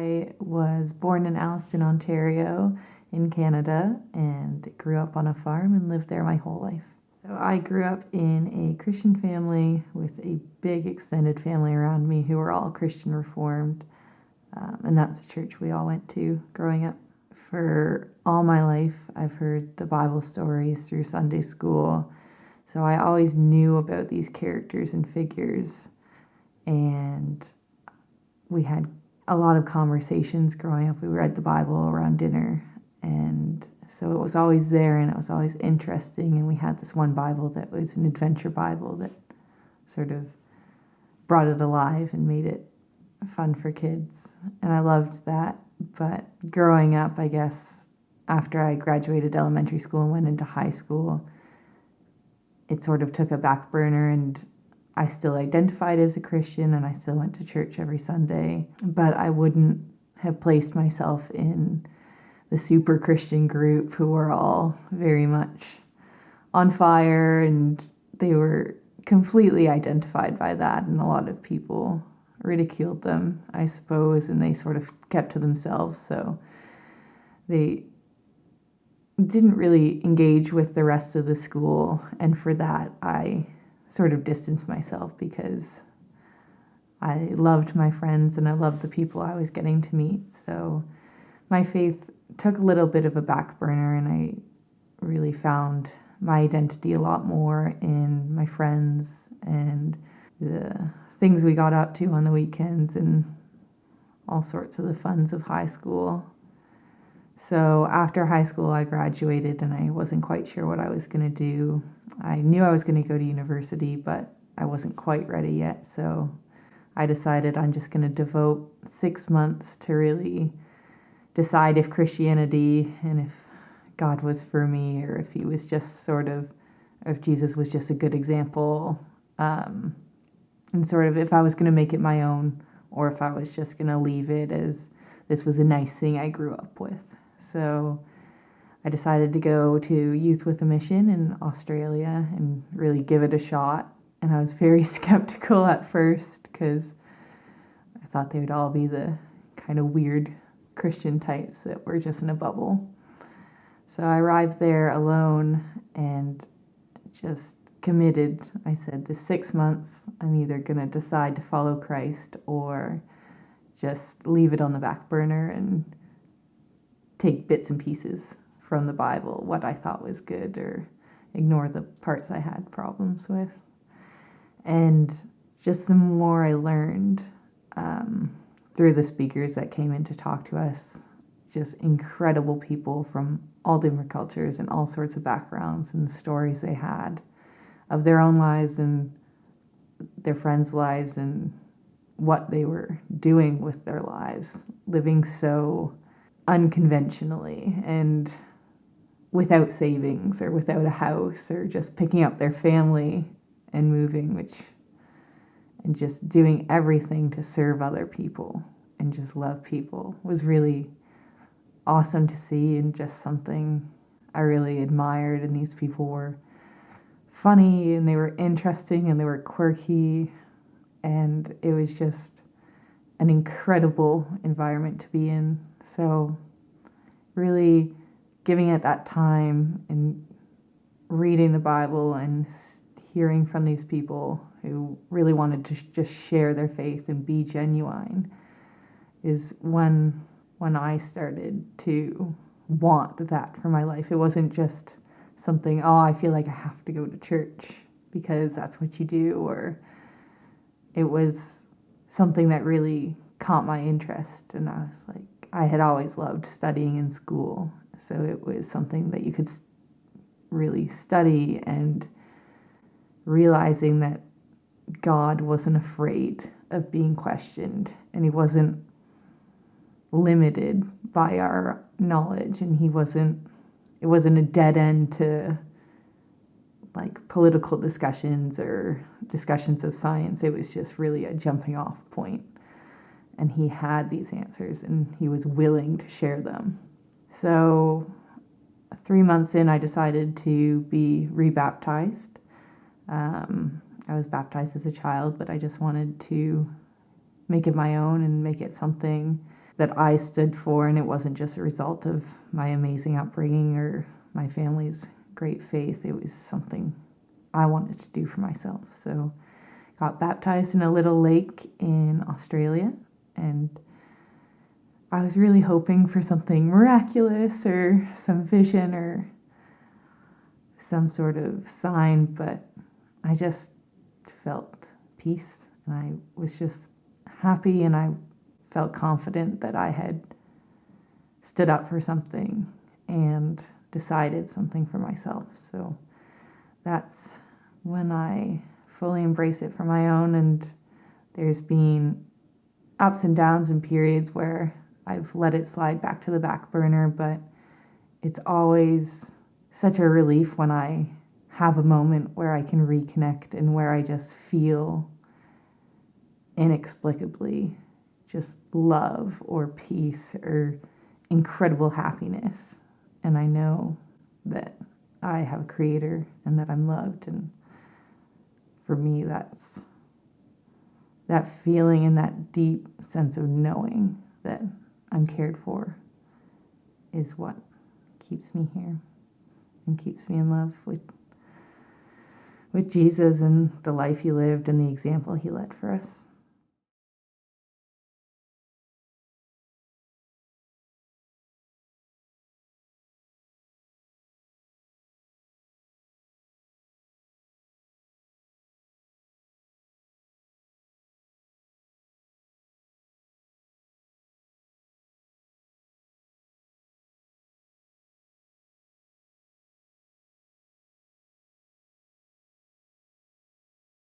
I was born in Alliston, Ontario, in Canada, and grew up on a farm and lived there my whole life. So I grew up in a Christian family with a big extended family around me who were all Christian Reformed, and that's the church we all went to growing up. For all my life, I've heard the Bible stories through Sunday school, so I always knew about these characters and figures, and we had a lot of conversations growing up. We read the Bible around dinner, and so it was always there, and it was always interesting. And we had this one Bible that was an adventure Bible that sort of brought it alive and made it fun for kids, and I loved that. But growing up, I guess, after I graduated elementary school and went into high school, it sort of took a back burner, and I still identified as a Christian and I still went to church every Sunday, but I wouldn't have placed myself in the super Christian group who were all very much on fire, and they were completely identified by that, and a lot of people ridiculed them, I suppose, and they sort of kept to themselves, so they didn't really engage with the rest of the school, and for that I sort of distanced myself because I loved my friends and I loved the people I was getting to meet. So my faith took a little bit of a back burner, and I really found my identity a lot more in my friends and the things we got up to on the weekends and all sorts of the funs of high school. So after high school, I graduated and I wasn't quite sure what I was going to do. I knew I was going to go to university, but I wasn't quite ready yet. So I decided I'm just going to devote 6 months to really decide if Christianity and if God was for me, or if he was just sort of, if Jesus was just a good example, and sort of if I was going to make it my own, or if I was just going to leave it as this was a nice thing I grew up with. So I decided to go to Youth with a Mission in Australia and really give it a shot. And I was very skeptical at first because I thought they would all be the kind of weird Christian types that were just in a bubble. So I arrived there alone and just committed. I said, this 6 months, I'm either going to decide to follow Christ or just leave it on the back burner and take bits and pieces from the Bible, what I thought was good, or ignore the parts I had problems with. And just the more I learned through the speakers that came in to talk to us, just incredible people from all different cultures and all sorts of backgrounds, and the stories they had of their own lives and their friends' lives and what they were doing with their lives, living so unconventionally and without savings or without a house, or just picking up their family and moving, and just doing everything to serve other people and just love people was really awesome to see, and just something I really admired. And these people were funny and they were interesting and they were quirky, and it was just an incredible environment to be in. So really giving it that time and reading the Bible and hearing from these people who really wanted to just share their faith and be genuine is when I started to want that for my life. It wasn't just something, oh, I feel like I have to go to church because that's what you do, or it was something that really caught my interest. And I was like, I had always loved studying in school, so it was something that you could really study, and realizing that God wasn't afraid of being questioned, and he wasn't limited by our knowledge, and it wasn't a dead end to like political discussions or discussions of science. It was just really a jumping off point, and he had these answers and he was willing to share them. So 3 months in, I decided to be rebaptized. I was baptized as a child, but I just wanted to make it my own and make it something that I stood for, and it wasn't just a result of my amazing upbringing or my family's great faith. It was something I wanted to do for myself. So got baptized in a little lake in Australia, and I was really hoping for something miraculous or some vision or some sort of sign, but I just felt peace, and I was just happy, and I felt confident that I had stood up for something and decided something for myself. So that's when I fully embrace it for my own. And there's been ups and downs and periods where I've let it slide back to the back burner, but it's always such a relief when I have a moment where I can reconnect and where I just feel inexplicably just love or peace or incredible happiness. And I know that I have a creator and that I'm loved. And for me, that's that feeling and that deep sense of knowing that I'm cared for is what keeps me here and keeps me in love with Jesus and the life he lived and the example he led for us.